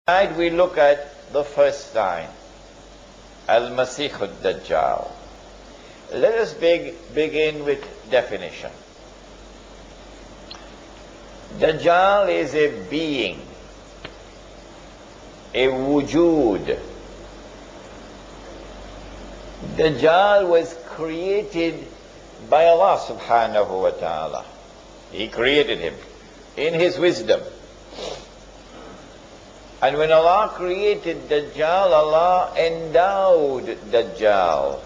Tonight we look at the first sign, Al-Masih al-Dajjal. Let us begin with definition. Dajjal is a being, a wujud. Dajjal was created by Allah subhanahu wa ta'ala. He created him in his wisdom. And when Allah created Dajjal, Allah endowed Dajjal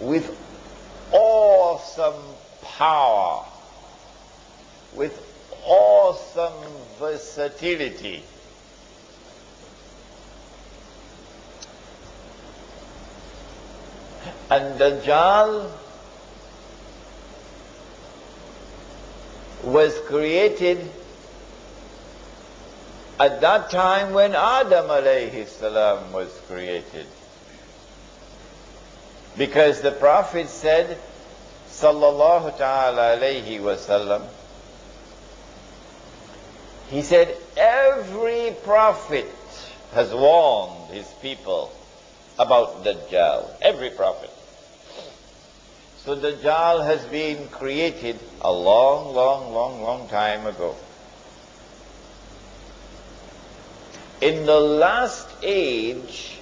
with awesome power, with awesome versatility. And Dajjal was created at that time when Adam alayhi salam was created. Because the Prophet said, sallallahu ta'ala alayhi wasallam, he said, every prophet has warned his people about Dajjal. Every prophet. So Dajjal has been created a long time ago. In the last age,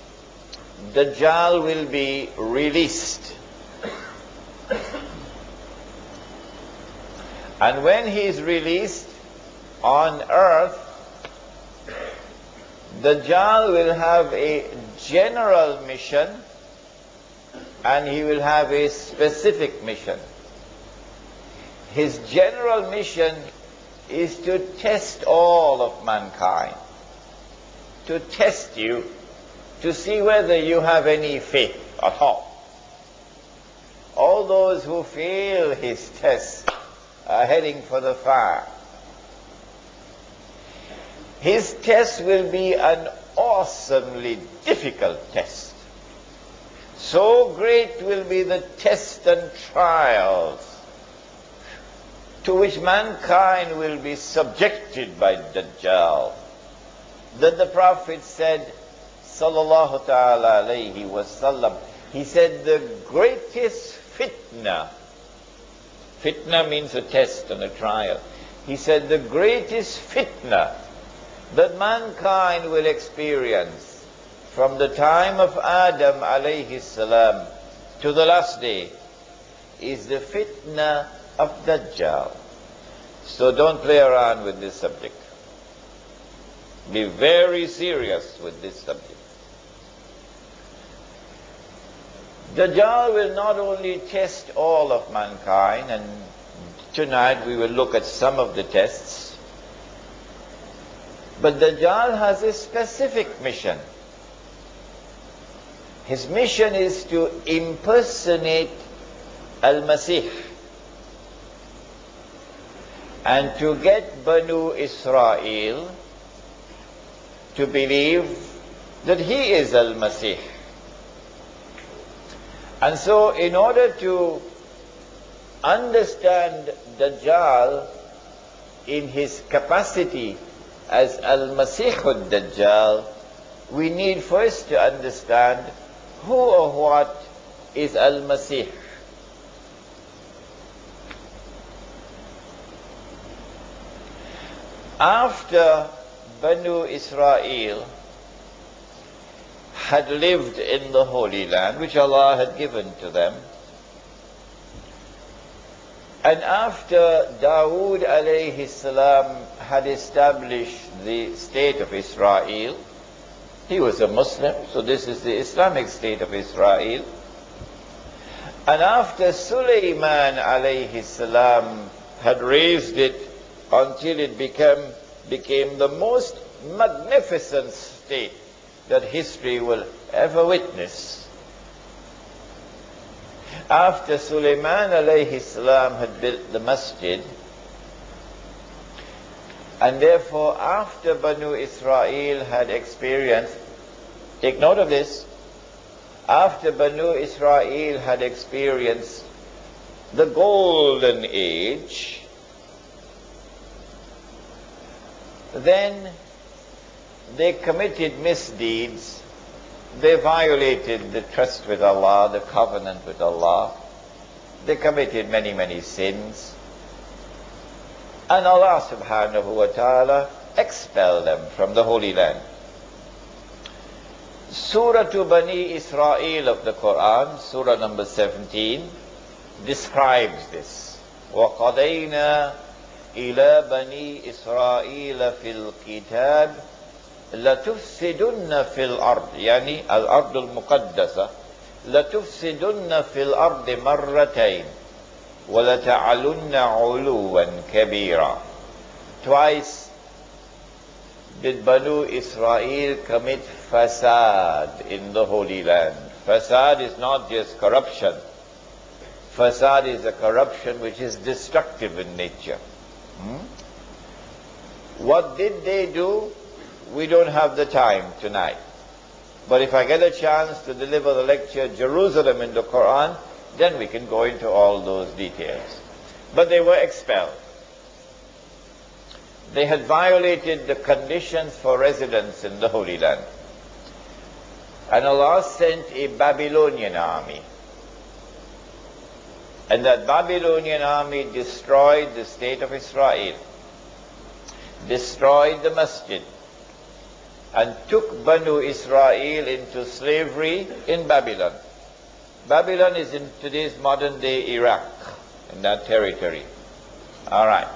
Dajjal will be released. And when he is released on earth, Dajjal will have a general mission and he will have a specific mission. His general mission is to test all of mankind, to test you, to see whether you have any faith at all. All those who fail his test are heading for the fire. His test will be an awesomely difficult test. So great will be the tests and trials to which mankind will be subjected by Dajjal, that the Prophet said, sallallahu ta'ala alayhi wasallam, he said the greatest fitna means a test and a trial. He said the greatest fitna that mankind will experience from the time of Adam alayhi salam to the last day is the fitna of Dajjal. So don't play around with this subject. Be very serious with this subject. Dajjal will not only test all of mankind, and tonight we will look at some of the tests, but Dajjal has a specific mission. His mission is to impersonate Al-Masih and to get Banu Israel to believe that he is Al-Masih. And so in order to understand Dajjal in his capacity as Al-Masih al-Dajjal, we need first to understand who or what is Al-Masih. After Banu Israel had lived in the Holy Land, which Allah had given to them, and after Dawood alayhi salam had established the state of Israel, he was a Muslim, so this is the Islamic state of Israel. And after Sulaiman alayhi salam had raised it until it became the most magnificent state that history will ever witness. After Sulaiman alayhi salam had built the masjid, and therefore after Banu Israel had experienced, take note of this, after Banu Israel had experienced the golden age, then they committed misdeeds, they violated the trust with Allah, the covenant with Allah, they committed many, many sins, and Allah subhanahu wa ta'ala expelled them from the Holy Land. Surah to Bani Israel of the Quran, Surah number 17, describes this. وَقَضَيْنَا إِلَى بَنِي إِسْرَائِيلَ فِي الْكِتَابِ لَتُفْسِدُنَّ فِي الْأَرْضِ يعني الأرض المقدسة لَتُفْسِدُنَّ فِي الْأَرْضِ مَرَّتَيْنِ وَلَتَعْلُنَّ عُلُوًّا كَبِيرًا. Twice did Banu Israel commit fasad in the Holy Land. Fasad is not just corruption. Fasad is a corruption which is destructive in nature. What did they do? We don't have the time tonight. But if I get a chance to deliver the lecture Jerusalem in the Quran, then we can go into all those details. But they were expelled. They had violated the conditions for residence in the Holy Land. And Allah sent a Babylonian army. And that Babylonian army destroyed the state of Israel, destroyed the masjid, and took Banu Israel into slavery in Babylon. Babylon is in today's modern day Iraq, in that territory. All right.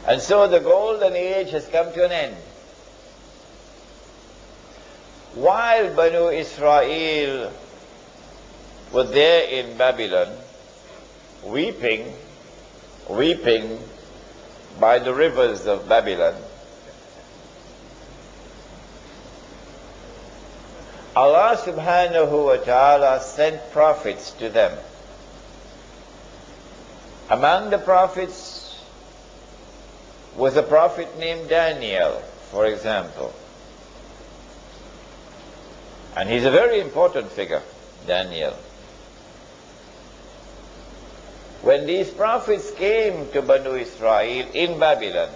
And so the golden age has come to an end. While Banu Israel were there in Babylon, weeping by the rivers of Babylon, Allah subhanahu wa ta'ala sent prophets to them. Among the prophets was a prophet named Daniel, for example. And he's a very important figure, Daniel. When these prophets came to Banu Israel in Babylon,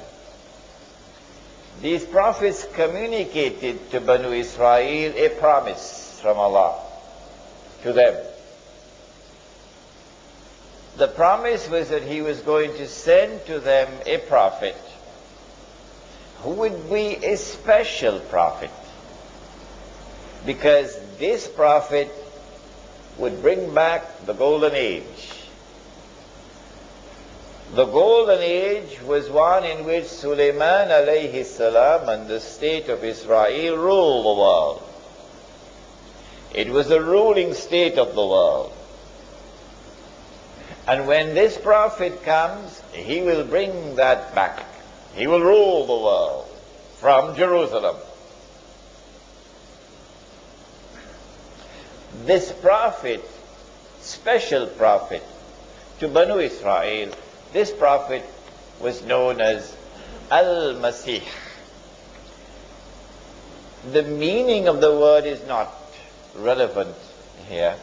these prophets communicated to Banu Israel a promise from Allah to them. The promise was that He was going to send to them a prophet who would be a special prophet, because this prophet would bring back the golden age. The golden age was one in which Sulaiman alayhi salam and the state of Israel ruled the world. It was the ruling state of the world. And when this prophet comes, he will bring that back. He will rule the world from Jerusalem. This prophet, special prophet to Banu Israel, this prophet was known as Al-Masih. The meaning of the word is not relevant here.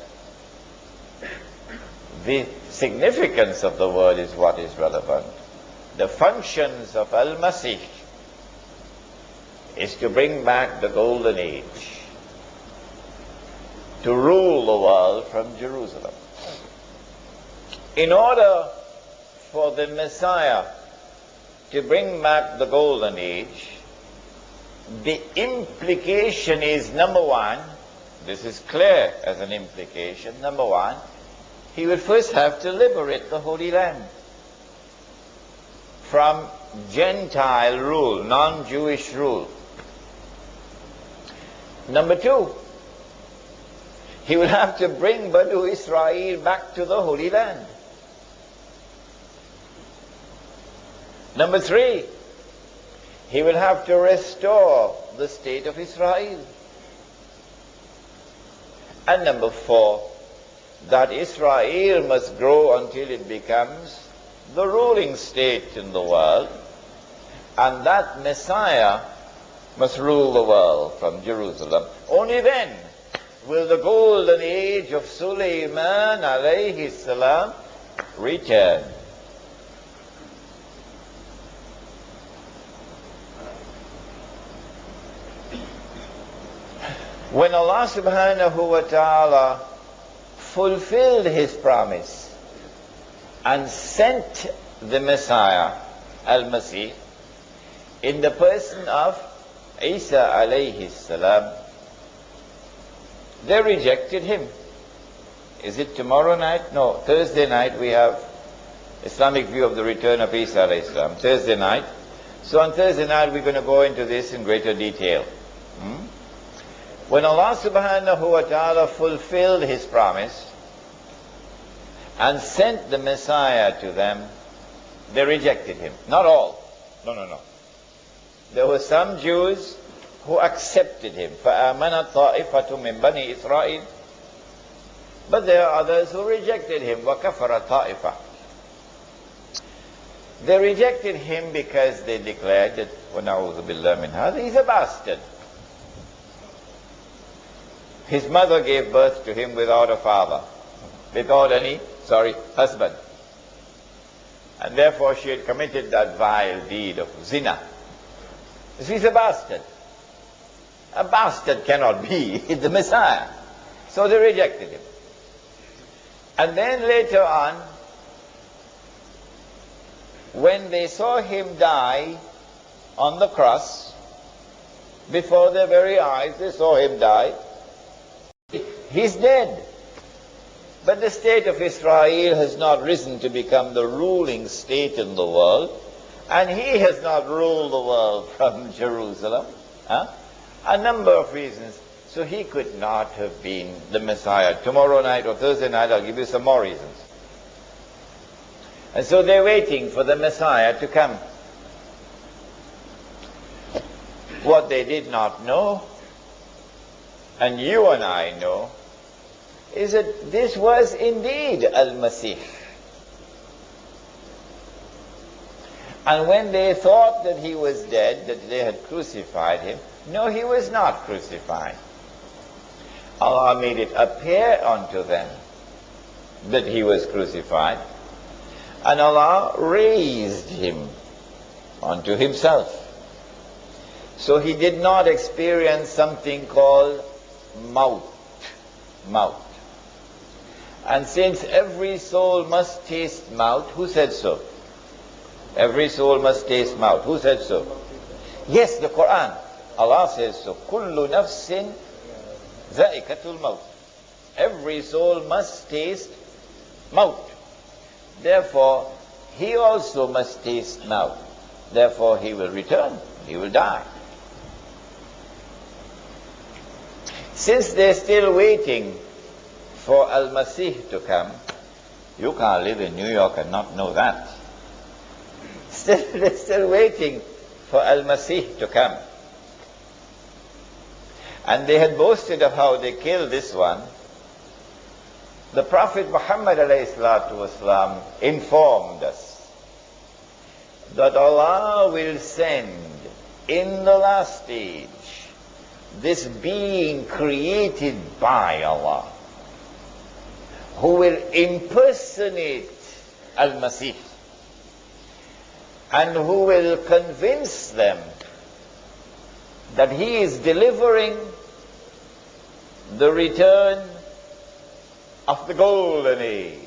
The significance of the word is what is relevant. The functions of Al-Masih is to bring back the golden age, to rule the world from Jerusalem. In order for the Messiah to bring back the golden age, the implication is, number one, this is clear as an implication, number one, he would first have to liberate the Holy Land from Gentile rule, non-Jewish rule. Number two, he will have to bring Banu Israel back to the Holy Land. Number three, he will have to restore the state of Israel. And number four, that Israel must grow until it becomes the ruling state in the world, and that Messiah must rule the world from Jerusalem. Only then will the golden age of Sulaiman alayhi salam return. When Allah subhanahu wa ta'ala fulfilled His promise and sent the Messiah, Al-Masih, in the person of Isa alayhi salam, they rejected him. Is it tomorrow night? No, Thursday night we have Islamic view of the return of Isa alayhi salam. Thursday night. So on Thursday night we're going to go into this in greater detail. When Allah subhanahu wa ta'ala fulfilled His promise and sent the Messiah to them, they rejected Him. Not all. No. There were some Jews who accepted Him. فَآمَنَتْ طَائِفَةٌ مِّن بَنِي إِسْرَائِيلَ. But there are others who rejected Him. وَكَفَرَ طَائِفَةٌ. They rejected Him because they declared that وَنَعُوذُ بِاللَّهِ مِنْ هَذَا, He's a bastard. His mother gave birth to him without a father, without any, husband. And therefore she had committed that vile deed of zina. He's a bastard. A bastard cannot be the Messiah. So they rejected him. And then later on, when they saw him die on the cross, before their very eyes, they saw him die. He's dead. But the state of Israel has not risen to become the ruling state in the world, and he has not ruled the world from Jerusalem. A number of reasons. So he could not have been the Messiah. Tomorrow night or Thursday night I'll give you some more reasons. And so they're waiting for the Messiah to come. What they did not know, and you and I know, is that this was indeed Al-Masih. And when they thought that he was dead, that they had crucified him, no, he was not crucified. Allah made it appear unto them that he was crucified, and Allah raised him unto Himself. So he did not experience something called maut. And since every soul must taste maut, who said so? Every soul must taste maut. Who said so? Yes, the Quran. Allah says so. Kullu nafsin za'iqatul maut. Every soul must taste maut. Therefore, he also must taste maut. Therefore, he will return. He will die. Since they're still waiting for Al-Masih to come, you can't live in New York and not know that. They're still waiting for Al-Masih to come. And they had boasted of how they killed this one. The Prophet Muhammad ﷺ informed us that Allah will send in the last stage this being created by Allah, who will impersonate Al-Masih and who will convince them that he is delivering the return of the golden age.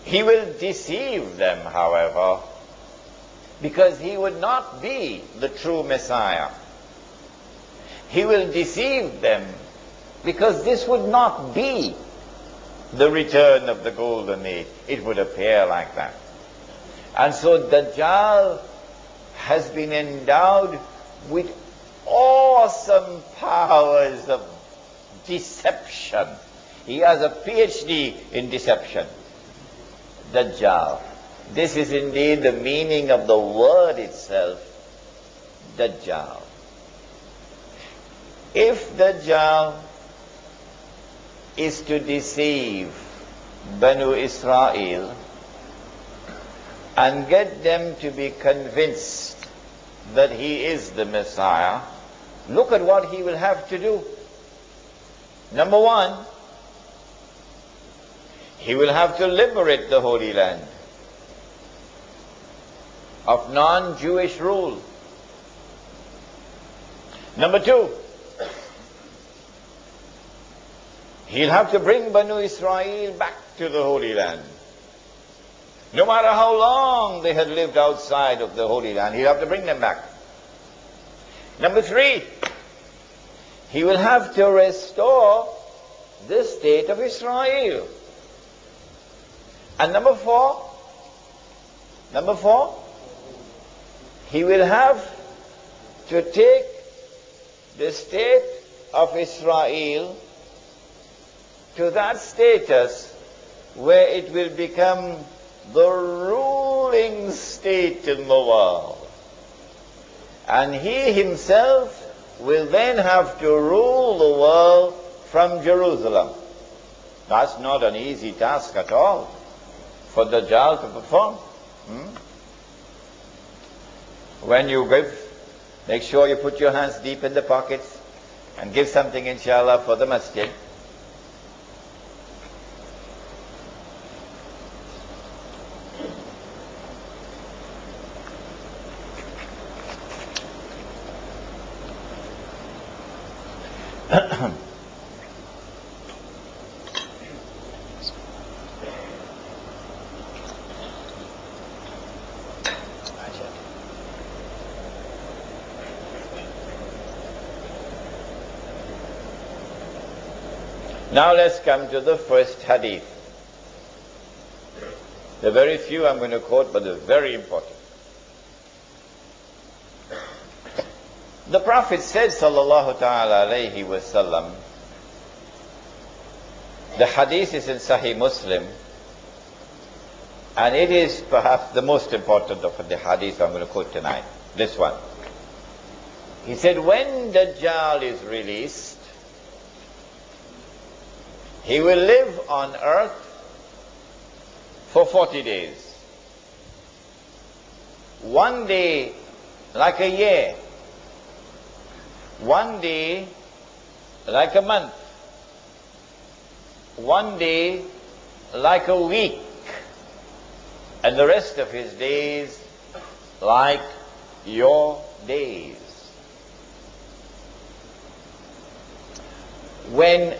He will deceive them, however, because he would not be the true Messiah. He will deceive them because this would not be the return of the golden age. It would appear like that. And so Dajjal has been endowed with awesome powers of deception. He has a PhD in deception. Dajjal. This is indeed the meaning of the word itself, Dajjal. If Dajjal is to deceive Banu Israel and get them to be convinced that he is the Messiah, look at what he will have to do. Number one, he will have to liberate the Holy Land of non-Jewish rule. Number two, he'll have to bring Banu Israel back to the Holy Land. No matter how long they had lived outside of the Holy Land, he'll have to bring them back. Number three, he will have to restore the state of Israel. And number four, he will have to take the state of Israel to that status where it will become the ruling state in the world. And he himself will then have to rule the world from Jerusalem. That's not an easy task at all for the Dajjal to perform. When you give, make sure you put your hands deep in the pockets and give something, inshallah, for the masjid. Now let's come to the first hadith. There are very few I'm going to quote, but they're very important. The Prophet said, sallallahu ta'ala alayhi wa sallam, the hadith is in Sahih Muslim, and it is perhaps the most important of the hadith I'm going to quote tonight, this one. He said, when Dajjal is released, he will live on earth for 40 days. One day like a year. One day like a month. One day like a week. And the rest of his days like your days. When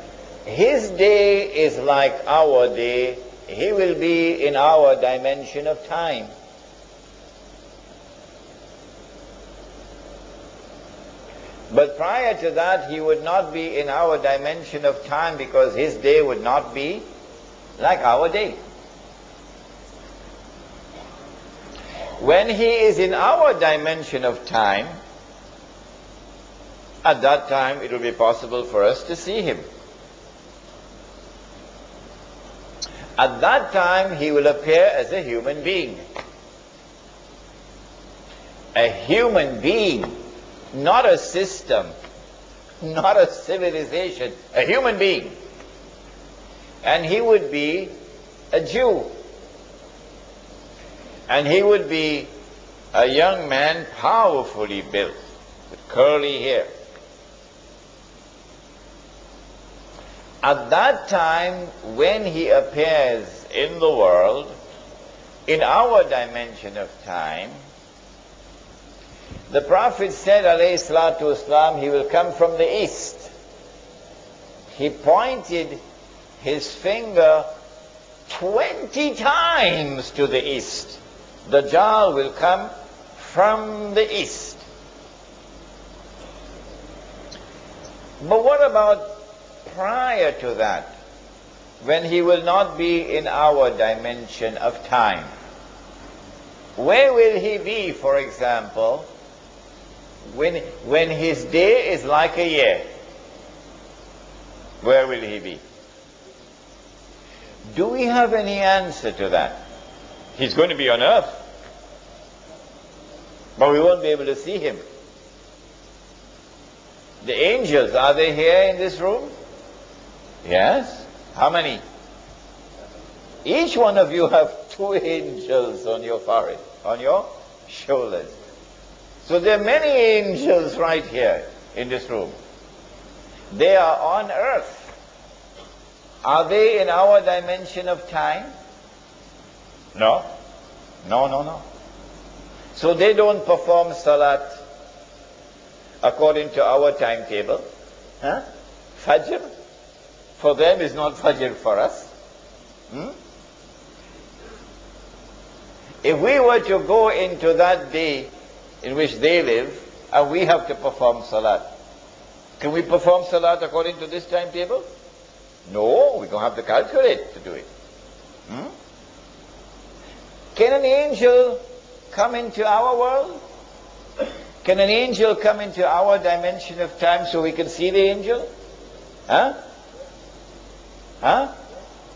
his day is like our day, he will be in our dimension of time. But prior to that, he would not be in our dimension of time because his day would not be like our day. When he is in our dimension of time, at that time it will be possible for us to see him. At that time, he will appear as a human being. A human being, not a system, not a civilization, a human being. And he would be a Jew. And he would be a young man, powerfully built, with curly hair. At that time, when he appears in the world, in our dimension of time, the Prophet said, alayhi salatu wasalam, he will come from the east. He pointed his finger 20 times to the east. The Dajjal will come from the east. But what about prior to that, when he will not be in our dimension of time? Where will he be, for example, when his day is like a year? Where will he be? Do we have any answer to that? He's going to be on earth, but we won't be able to see him. The angels, are they here in this room? Yes. How many? Each one of you have 2 angels on your forehead, on your shoulders. So there are many angels right here in this room. They are on earth. Are they in our dimension of time? No. No. So they don't perform salat. according to our timetable. Huh? Fajr for them is not Fajr for us. If we were to go into that day in which they live and we have to perform salat, can we perform salat according to this timetable? No, we don't have to calculate to do it. Can an angel come into our world? Can an angel come into our dimension of time so we can see the angel? Huh? Huh?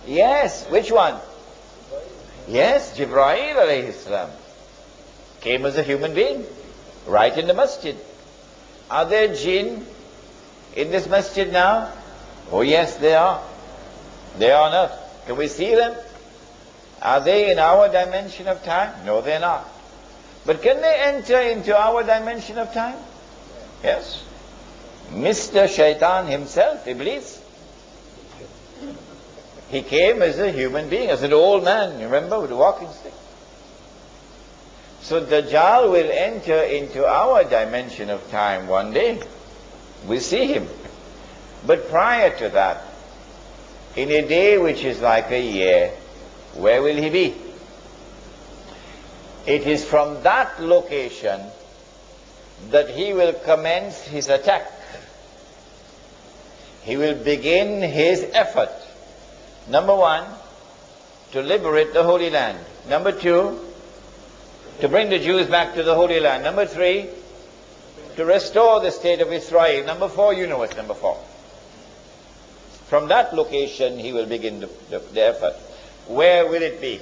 Yes. Which one? Yes, Jibreel alayhi salam came as a human being, right in the masjid. Are there jinn in this masjid now? Oh yes, they are. They are on earth. Can we see them? Are they in our dimension of time? No, they're not. But can they enter into our dimension of time? Yes. Mr. Shaitan himself, Iblis, he came as a human being, as an old man, you remember, with a walking stick. So Dajjal will enter into our dimension of time one day. We see him. But prior to that, in a day which is like a year, where will he be? It is from that location that he will commence his attack. He will begin his effort. Number one, to liberate the Holy Land. Number two, to bring the Jews back to the Holy Land. Number three, to restore the state of Israel. Number four, you know what's number four. From that location, he will begin the effort. Where will it be?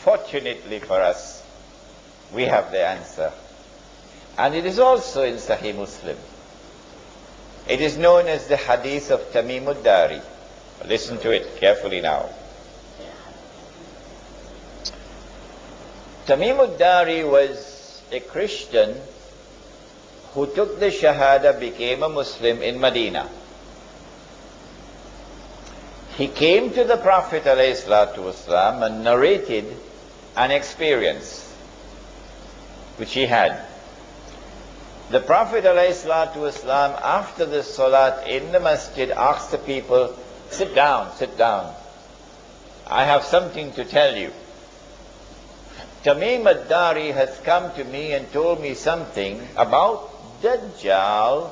Fortunately for us, we have the answer. And it is also in Sahih Muslim. It is known as the hadith of Tamim ad-Dari. Listen to it carefully now. Tamim ad-Dari was a Christian who took the Shahada, became a Muslim in Medina. He came to the Prophet ﷺ and narrated an experience which he had. The Prophet ﷺ, after the Salat in the masjid, asked the people, sit down, sit down. I have something to tell you. Tamim ad-Dari has come to me and told me something about Dajjal,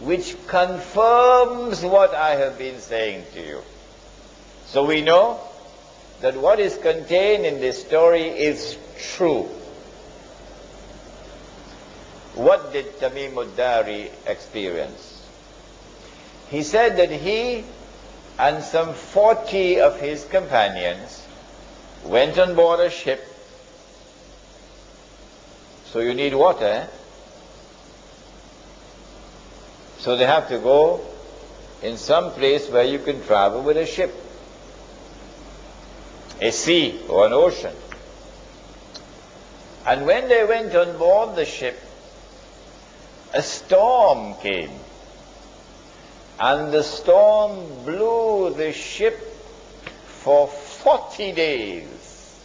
which confirms what I have been saying to you. So we know that what is contained in this story is true. What did Tamim ad-Dari experience? He said that he and some 40 of his companions went on board a ship. So you need water, eh? So they have to go in some place where you can travel with a ship, a sea or an ocean. And when they went on board the ship, a storm came. And the storm blew the ship for 40 days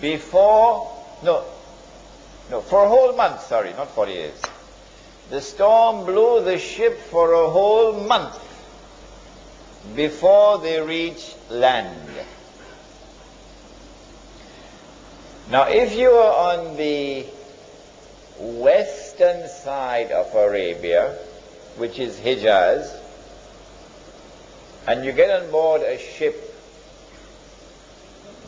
before, for a whole month, sorry, not 40 days. The storm blew the ship for a whole month before they reached land. Now, if you are on the western side of Arabia, which is Hijaz, and you get on board a ship,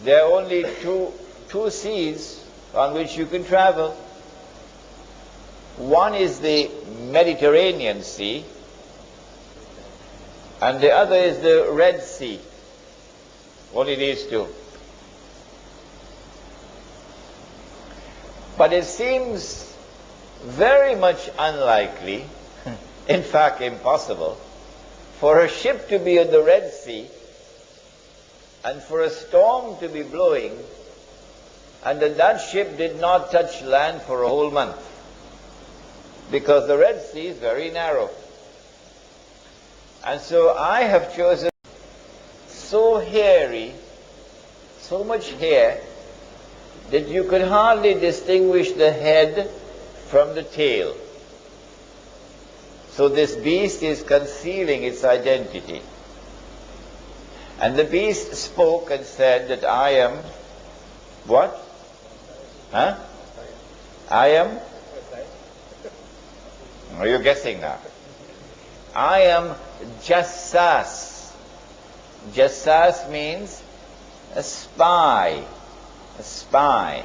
there are only two seas on which you can travel. One is the Mediterranean Sea, and the other is the Red Sea. Only these two. But it seems very much unlikely, in fact impossible, for a ship to be on the Red Sea and for a storm to be blowing and that ship did not touch land for a whole month, because the Red Sea is very narrow. And so I have chosen so hairy, so much hair, that you could hardly distinguish the head from the tail. So this beast is concealing its identity. And the beast spoke and said that I am what? Huh? I am? Are you guessing now? I am Jassas. Jassas means a spy. A spy.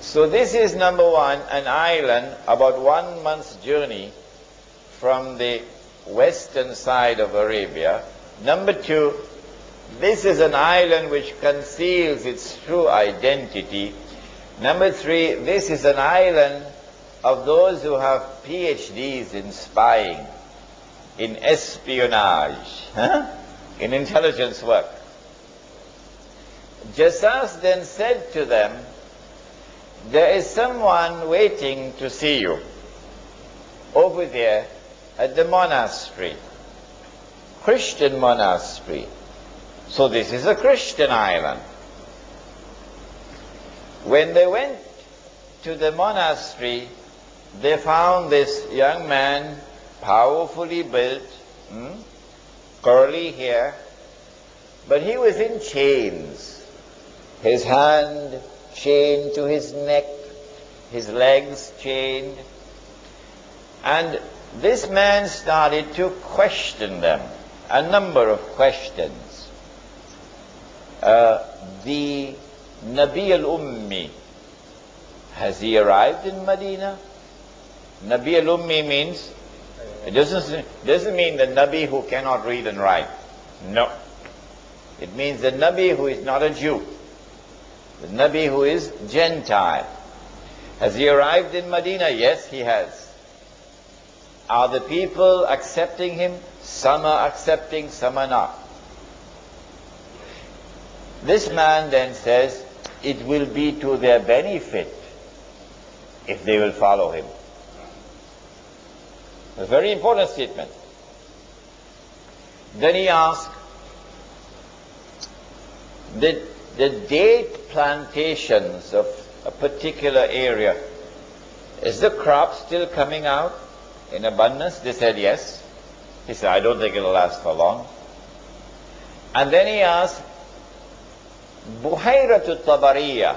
So this is number one, an island about 1 month's journey from the western side of Arabia. Number two, this is an island which conceals its true identity. Number three, this is an island of those who have PhDs in spying, in espionage, in intelligence work. Jassas then said to them, there is someone waiting to see you over there at the monastery, Christian monastery. So this is a Christian island. When they went to the monastery, they found this young man, powerfully built, curly hair, but he was in chains. His hand chained to his neck, his legs chained. And this man started to question them, a number of questions. The Nabi al-Ummi, has he arrived in Medina? Nabi al-Ummi means, it doesn't mean the Nabi who cannot read and write. No. It means the Nabi who is not a Jew. The Nabi who is Gentile. Has he arrived in Medina? Yes, he has. Are the people accepting him? Some are accepting, some are not. This man then says, it will be to their benefit if they will follow him. A very important statement. Then he asked, the date plantations of a particular area, is the crop still coming out in abundance? They said yes. He said, I don't think it'll last for long. And then he asked, Buhayratu Tabariya,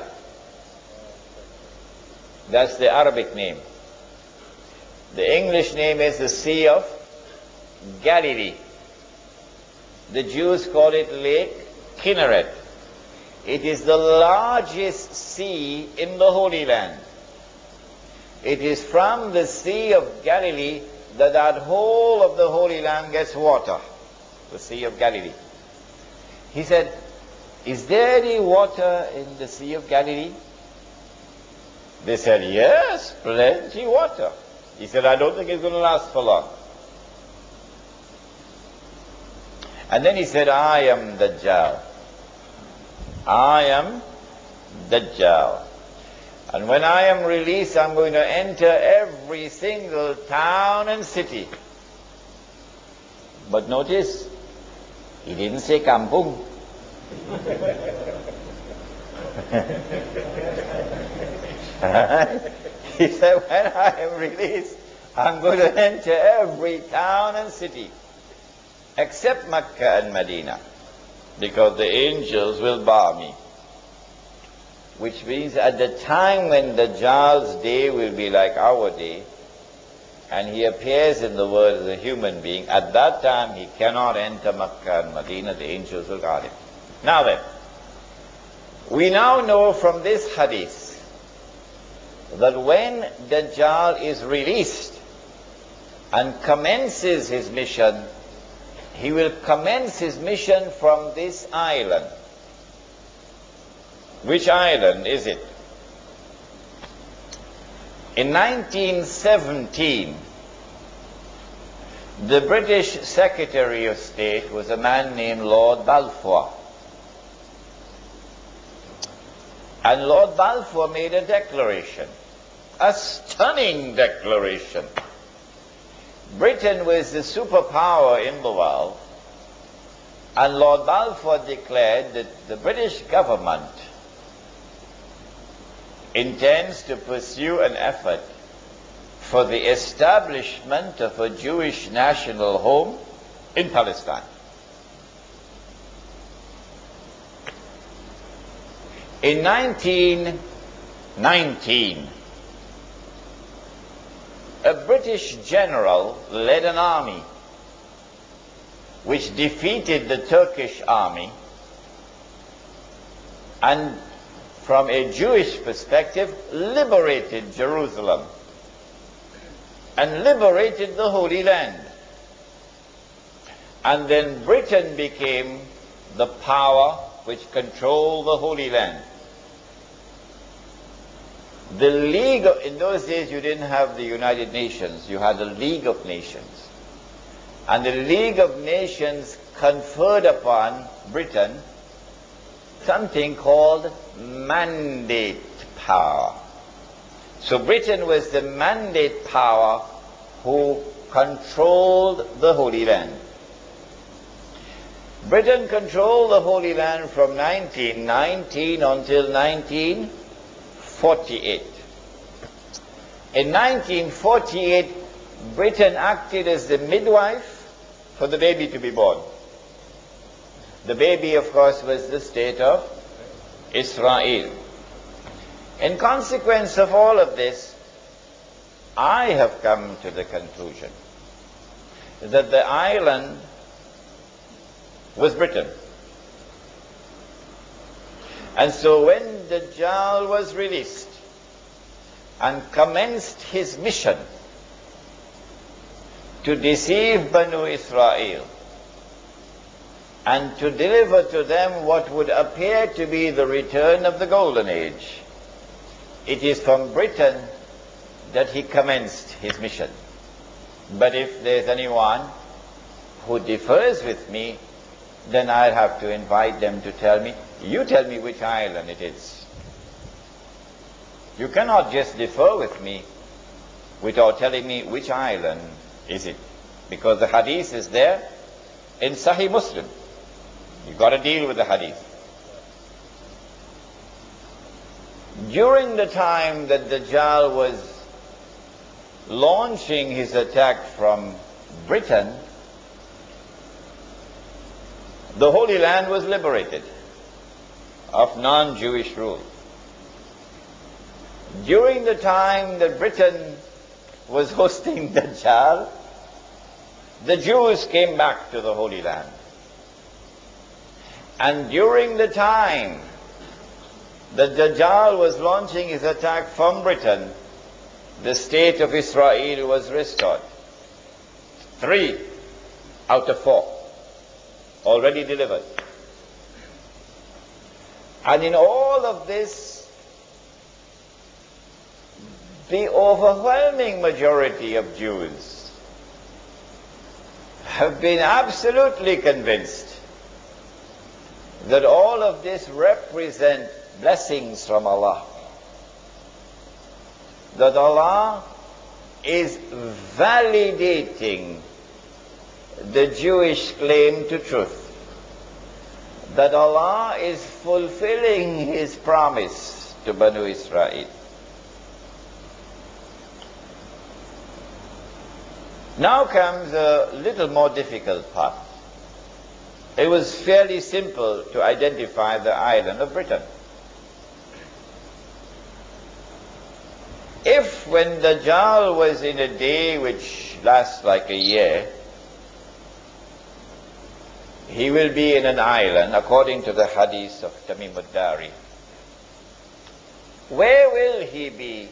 that's the Arabic name. The English name is the Sea of Galilee. The Jews call it Lake Kinneret. It is the largest sea in the Holy Land. It is from the Sea of Galilee that whole of the Holy Land gets water. The Sea of Galilee. He said, is there any water in the Sea of Galilee? They said, yes, plenty water. He said, I don't think it's going to last for long. And then he said, I am Dajjal. I am Dajjal. And when I am released, I'm going to enter every single town and city. But notice, he didn't say kampung. He said, when I am released, I'm going to enter every town and city, except Mecca and Medina, because the angels will bar me. Which means at the time when Dajjal's day will be like our day, and he appears in the world as a human being, at that time he cannot enter Mecca and Medina, the angels will guard him. Now then, we now know from this hadith that when Dajjal is released and commences his mission, he will commence his mission from this island. Which island is it? In 1917, the British Secretary of State was a man named Lord Balfour. And Lord Balfour made a declaration, a stunning declaration. Britain was the superpower in the world, and Lord Balfour declared that the British government intends to pursue an effort for the establishment of a Jewish national home in Palestine. In 1919, a British general led an army which defeated the Turkish army, and from a Jewish perspective liberated Jerusalem and liberated the Holy Land. And then Britain became the power which controlled the Holy Land. The League of, in those days you didn't have the United Nations, you had the League of Nations. And the League of Nations conferred upon Britain something called mandate power. So Britain was the mandate power who controlled the Holy Land. Britain controlled the Holy Land from 1919 until 1948. In 1948, Britain acted as the midwife for the baby to be born. The baby, of course, was the state of Israel. In consequence of all of this, I have come to the conclusion that the island was Britain. And so when the Dajjal was released and commenced his mission to deceive Banu Israel and to deliver to them what would appear to be the return of the Golden Age, it is from Britain that he commenced his mission. But if there's anyone who differs with me, then I'll have to invite them to tell me, you tell me which island it is. You cannot just differ with me without telling me which island is it. Because the hadith is there in Sahih Muslim. You've got to deal with the hadith. During the time that Dajjal was launching his attack from Britain, the Holy Land was liberated of non-Jewish rule. During the time that Britain was hosting Dajjal, the Jews came back to the Holy Land. And during the time that Dajjal was launching his attack from Britain, the state of Israel was restored. 3 out of 4 already delivered. And in all of this, the overwhelming majority of Jews have been absolutely convinced that all of this represent blessings from Allah. That Allah is validating the Jewish claim to truth. That Allah is fulfilling His promise to Banu Israel. Now comes a little more difficult part. It was fairly simple to identify the island of Britain. If when Dajjal was in a day which lasts like a year, he will be in an island, according to the hadith of Tamim ad-Dari, where will he be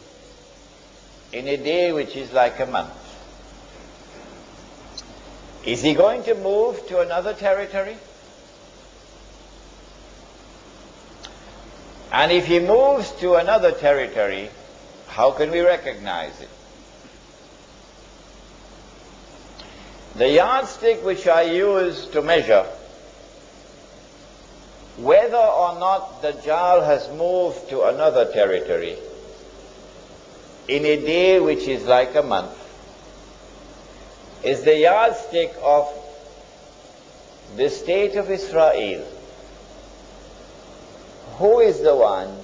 in a day which is like a month? Is he going to move to another territory? And if he moves to another territory, how can we recognize it? The yardstick which I use to measure whether or not Dajjal has moved to another territory in a day which is like a month is the yardstick of the state of Israel. Who is the one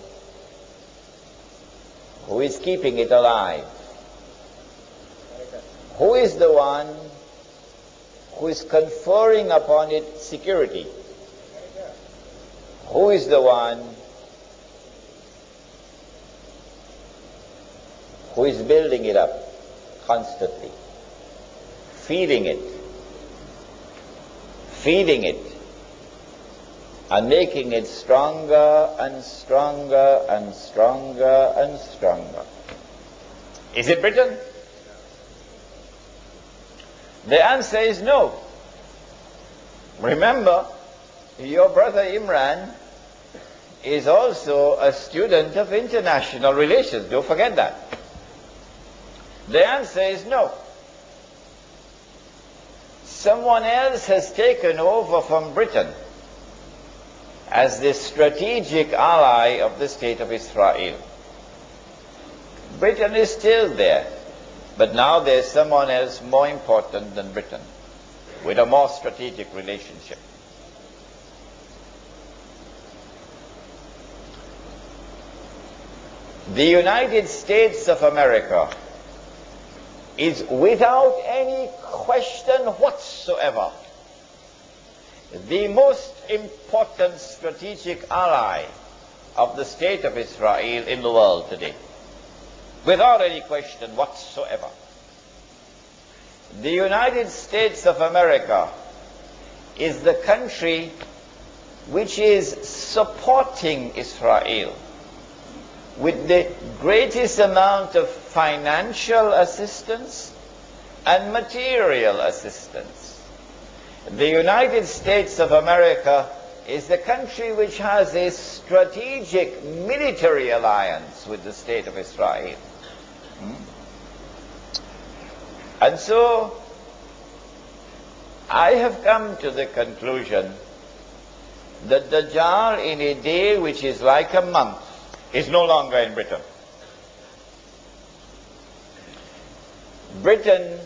Who is keeping it alive? Who is the one who is conferring upon it security? Who is the one who is building it up constantly, feeding it, and making it stronger and stronger and stronger and stronger? Is it Britain? The answer is no. Remember, your brother Imran is also a student of international relations. Don't forget that. The answer is no. Someone else has taken over from Britain as the strategic ally of the State of Israel. Britain is still there, but now there's someone else more important than Britain, with a more strategic relationship. The United States of America is without any question whatsoever the most important strategic ally of the State of Israel in the world today. Without any question whatsoever. The United States of America is the country which is supporting Israel with the greatest amount of financial assistance and material assistance. The United States of America is the country which has a strategic military alliance with the State of Israel. And so, I have come to the conclusion that the Dajjal, in a day which is like a month, is no longer in Britain. Britain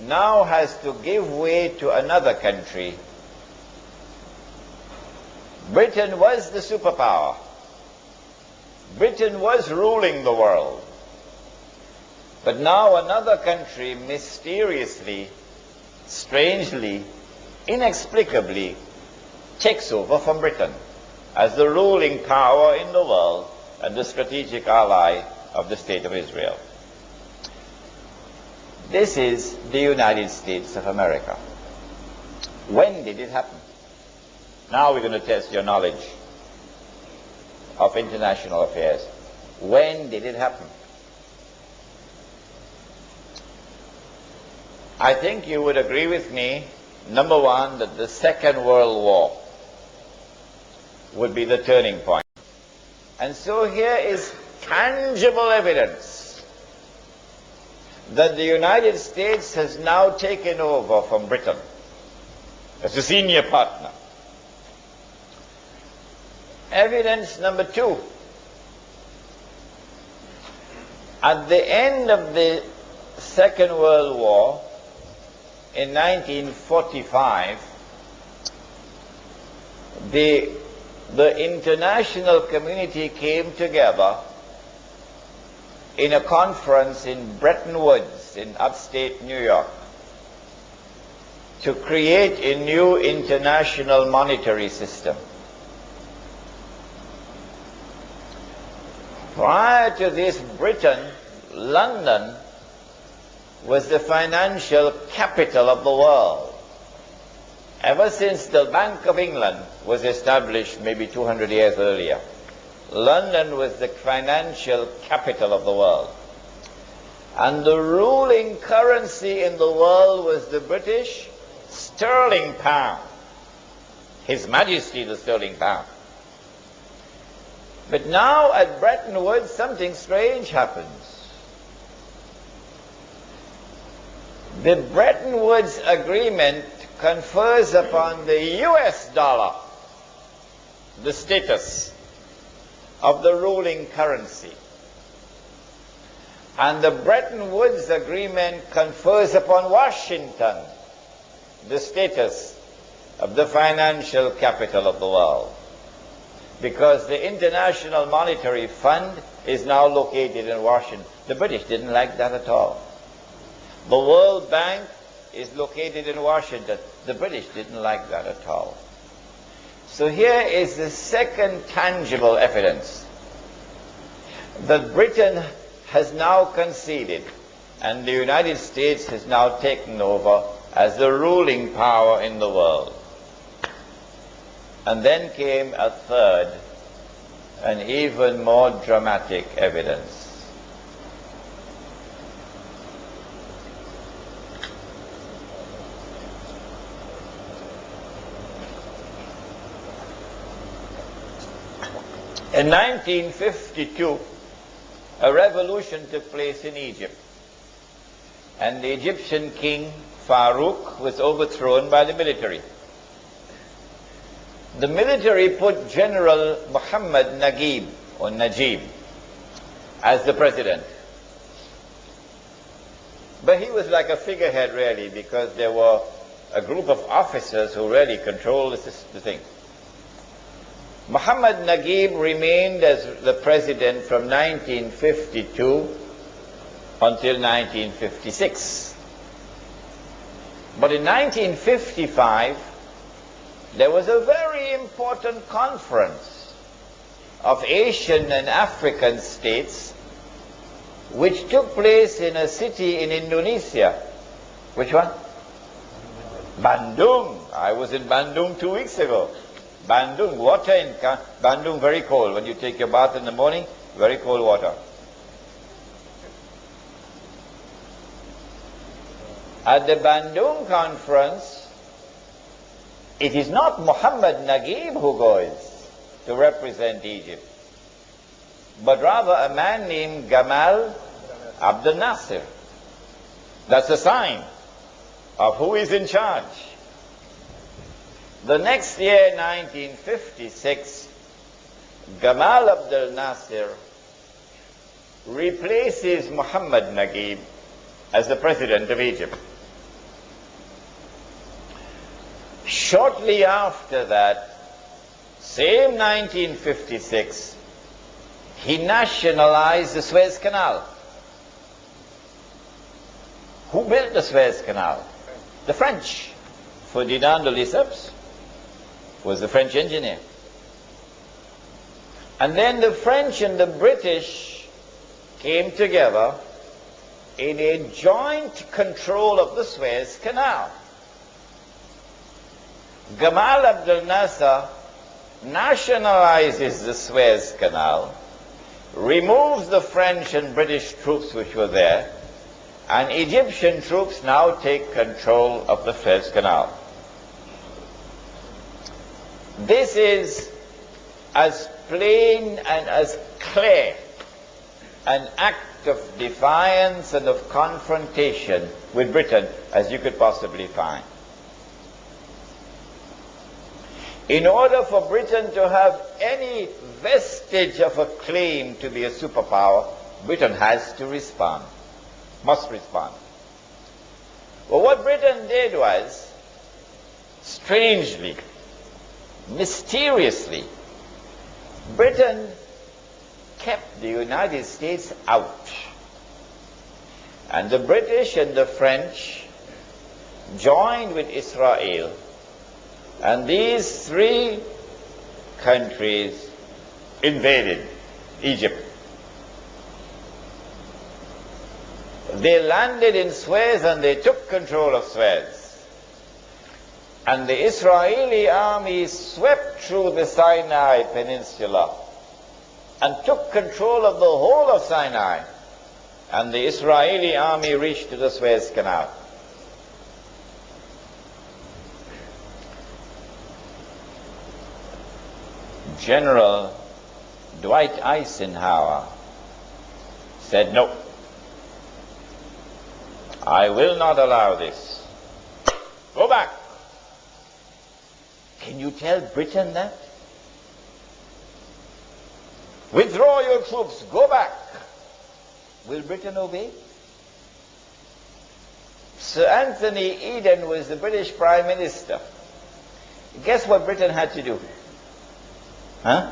now has to give way to another country. Britain was the superpower. Britain was ruling the world. But now another country mysteriously, strangely, inexplicably takes over from Britain as the ruling power in the world and the strategic ally of the State of Israel. This is the United States of America. When did it happen? Now we're going to test your knowledge of international affairs. When did it happen? I think you would agree with me, number one, that the Second World War would be the turning point. And so here is tangible evidence that the United States has now taken over from Britain as a senior partner. Evidence number two. At the end of the Second World War, in 1945, the international community came together in a conference in Bretton Woods in upstate New York to create a new international monetary system. Prior to this, Britain, London, was the financial capital of the world. Ever since the Bank of England was established maybe 200 years earlier, London was the financial capital of the world. And the ruling currency in the world was the British sterling pound. His Majesty the sterling pound. But now at Bretton Woods something strange happens. The Bretton Woods Agreement confers upon the US dollar the status of the ruling currency. And the Bretton Woods Agreement confers upon Washington the status of the financial capital of the world. Because the International Monetary Fund is now located in Washington. The British didn't like that at all. The World Bank is located in Washington. The British didn't like that at all. So here is the second tangible evidence that Britain has now conceded and the United States has now taken over as the ruling power in the world. And then came a third and even more dramatic evidence. In 1952, a revolution took place in Egypt, and the Egyptian king Farouk was overthrown by the military. The military put General Muhammad Najib as the president. But he was like a figurehead really, because there were a group of officers who really controlled the thing. Muhammad Najib remained as the president from 1952 until 1956. But in 1955, there was a very important conference of Asian and African states which took place in a city in Indonesia. Which one? Bandung. I was in Bandung 2 weeks ago. Bandung, water in Bandung very cold. When you take your bath in the morning, very cold water. At the Bandung conference, it is not Muhammad Najib who goes to represent Egypt, but rather a man named Gamal Abdel Nasser. That's a sign of who is in charge. The next year, 1956, Gamal Abdel Nasser replaces Muhammad Najib as the president of Egypt. Shortly after that, same 1956, he nationalized the Suez Canal. Who built the Suez Canal? The French. Ferdinand de Lesseps was the French engineer. And then the French and the British came together in a joint control of the Suez Canal. Gamal Abdel Nasser nationalizes the Suez Canal, removes the French and British troops which were there, and Egyptian troops now take control of the Suez Canal. This is as plain and as clear an act of defiance and of confrontation with Britain as you could possibly find. In order for Britain to have any vestige of a claim to be a superpower, Britain has to respond, must respond. Well, what Britain did was, strangely, mysteriously, Britain kept the United States out. And the British and the French joined with Israel. And these three countries invaded Egypt. They landed in Suez and they took control of Suez. And the Israeli army swept through the Sinai Peninsula and took control of the whole of Sinai. And the Israeli army reached to the Suez Canal. General Dwight Eisenhower said, "No, I will not allow this. Go back." Can you tell Britain that? Withdraw your troops, go back. Will Britain obey? Sir Anthony Eden was the British Prime Minister. Guess what Britain had to do? Huh?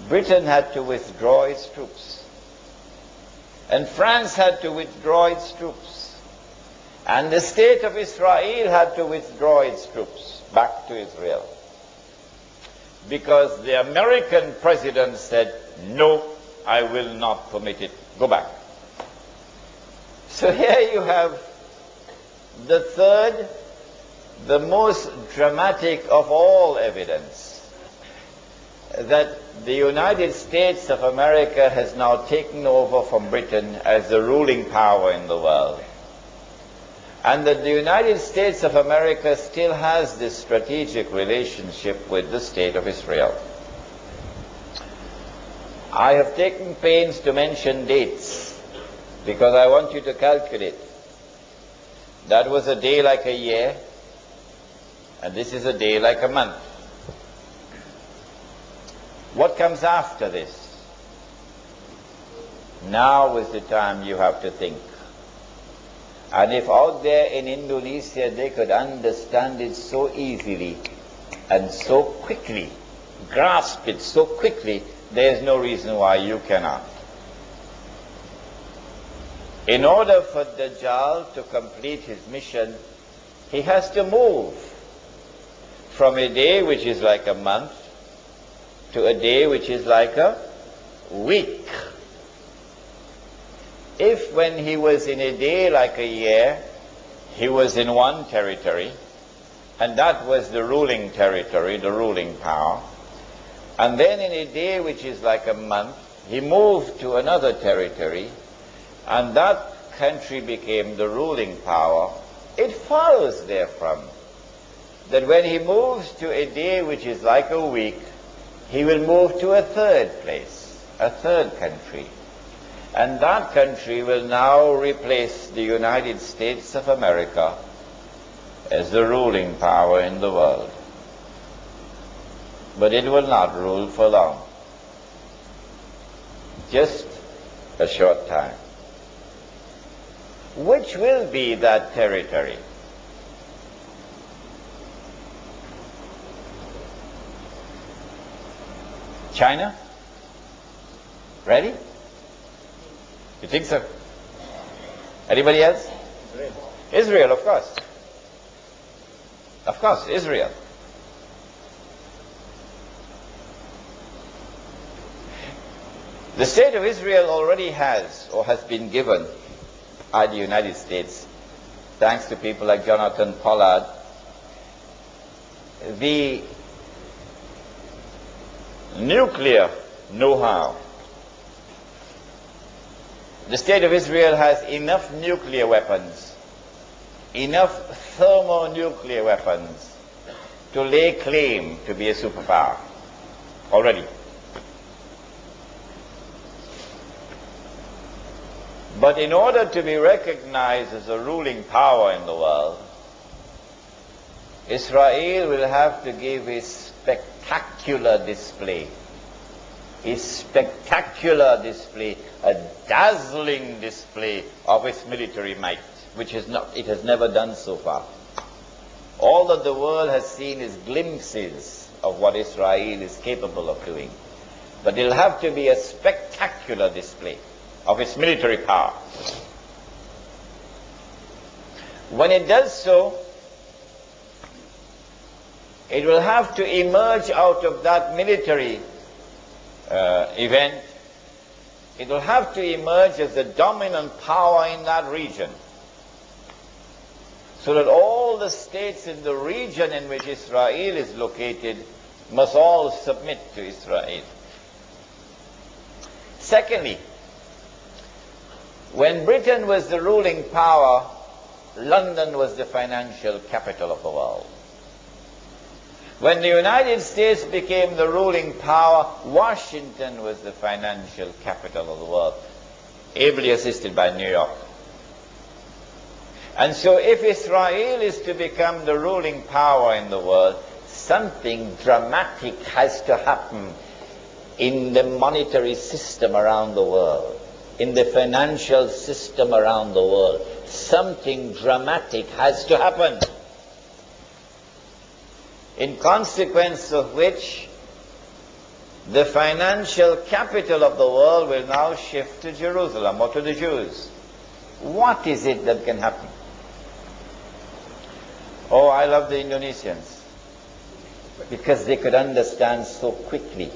Britain had to withdraw its troops. And France had to withdraw its troops. And the state of Israel had to withdraw its troops back to Israel. Because the American president said, no, I will not permit it. Go back. So here you have the third, the most dramatic of all evidence, that the United States of America has now taken over from Britain as the ruling power in the world. And that the United States of America still has this strategic relationship with the State of Israel. I have taken pains to mention dates because I want you to calculate. That was a day like a year, and this is a day like a month. What comes after this? Now is the time you have to think. And if out there in Indonesia they could understand it so easily and so quickly, grasp it so quickly, there is no reason why you cannot. In order for Dajjal to complete his mission, he has to move from a day which is like a month to a day which is like a week. If when he was in a day like a year, he was in one territory, and that was the ruling territory, the ruling power, and then in a day which is like a month, he moved to another territory, and that country became the ruling power, it follows therefrom that when he moves to a day which is like a week, he will move to a third place, a third country. And that country will now replace the United States of America as the ruling power in the world. But it will not rule for long. Just a short time. Which will be that territory? China? Ready? You think so? Anybody else? Israel, of course. Of course, Israel. The state of Israel already has, or has been given by the United States, thanks to people like Jonathan Pollard, the nuclear know-how. The state of Israel has enough nuclear weapons, enough thermonuclear weapons to lay claim to be a superpower already. But in order to be recognized as a ruling power in the world, Israel will have to give a spectacular display. A spectacular display, a dazzling display of its military might, which it has never done so far. All that the world has seen is glimpses of what Israel is capable of doing. But it'll have to be a spectacular display of its military power. When it does so, it will have to emerge out of that military event. It will have to emerge as the dominant power in that region, so that all the states in the region in which Israel is located must all submit to Israel. Secondly, when Britain was the ruling power, London was the financial capital of the world. When the United States became the ruling power, Washington was the financial capital of the world, ably assisted by New York. And so if Israel is to become the ruling power in the world, something dramatic has to happen in the monetary system around the world, in the financial system around the world. Something dramatic has to happen, in consequence of which the financial capital of the world will now shift to Jerusalem or to the Jews. What is it that can happen? Oh, I love the Indonesians, because they could understand so quickly,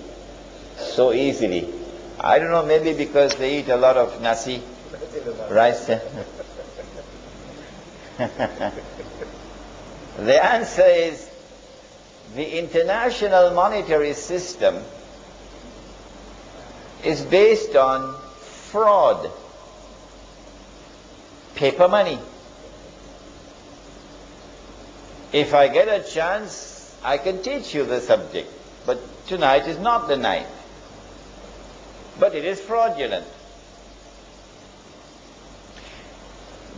so easily. I don't know, maybe because they eat a lot of nasi, rice. The answer is the international monetary system is based on fraud, paper money. If I get a chance, I can teach you the subject, but tonight is not the night. But it is fraudulent.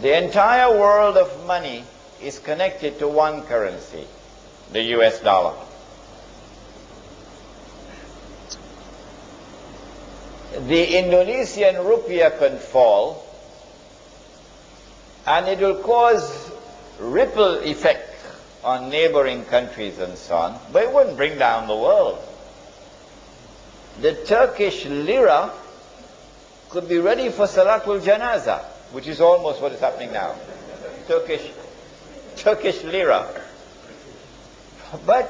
The entire world of money is connected to one currency, the US dollar. The Indonesian rupiah can fall, and it will cause ripple effect on neighboring countries and so on, but it wouldn't bring down the world. The Turkish lira could be ready for Salatul Janazah, which is almost what is happening now. Turkish lira. But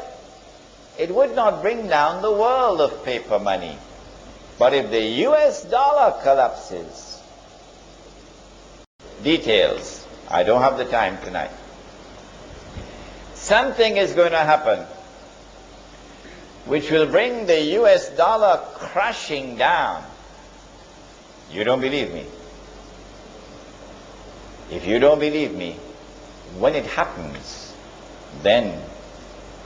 it would not bring down the world of paper money. But if the US dollar collapses, details, I don't have the time tonight. Something is going to happen which will bring the US dollar crashing down. You don't believe me? If you don't believe me, when it happens, then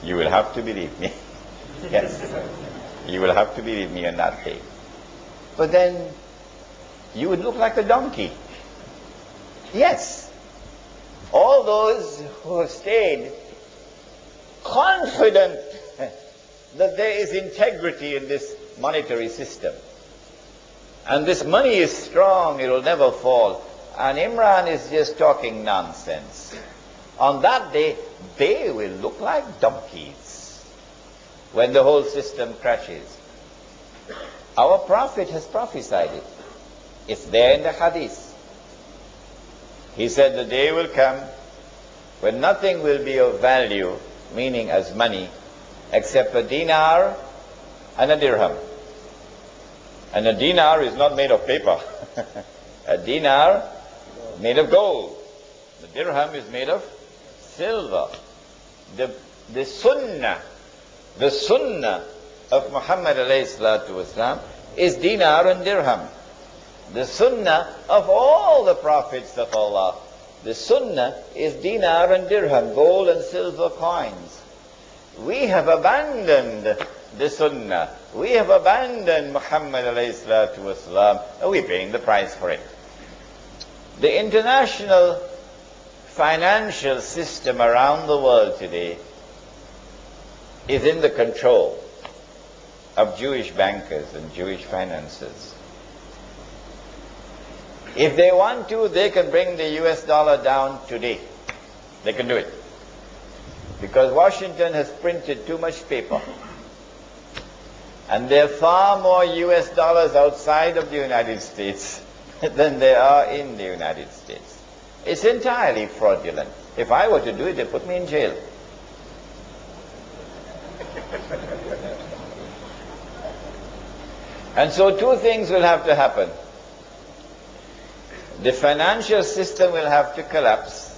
you will have to believe me. Yes, you will have to believe me on that day. But then you would look like a donkey. Yes, all those who have stayed confident that there is integrity in this monetary system, and this money is strong, it will never fall, and Imran is just talking nonsense. On that day, they will look like donkeys when the whole system crashes. Our Prophet has prophesied it. It's there in the hadith. He said the day will come when nothing will be of value, meaning as money, except a dinar and a dirham. And a dinar is not made of paper. A dinar made of gold. The dirham is made of silver. The sunnah of Muhammad alayhi salatu wasalam is dinar and dirham. The sunnah of all the prophets of Allah, the sunnah is dinar and dirham, gold and silver coins. We have abandoned the sunnah. We have abandoned Muhammad alayhi salatu wasalam, and we're paying the price for it. The international financial system around the world today is in the control of Jewish bankers and Jewish financiers. If they want to, they can bring the US dollar down today. They can do it. Because Washington has printed too much paper. And there are far more US dollars outside of the United States than there are in the United States. It's entirely fraudulent. If I were to do it, they'd put me in jail. And so two things will have to happen. The financial system will have to collapse,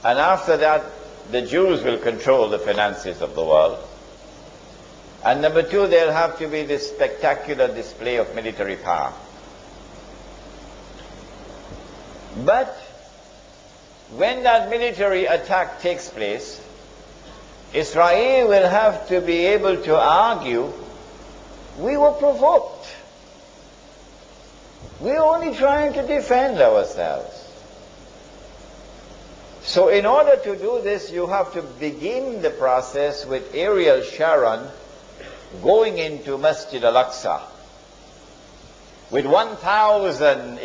and after that, the Jews will control the finances of the world. And number two, there'll have to be this spectacular display of military power. But when that military attack takes place, Israel will have to be able to argue, we were provoked. We're only trying to defend ourselves. So in order to do this, you have to begin the process with Ariel Sharon going into Masjid al-Aqsa with 1,000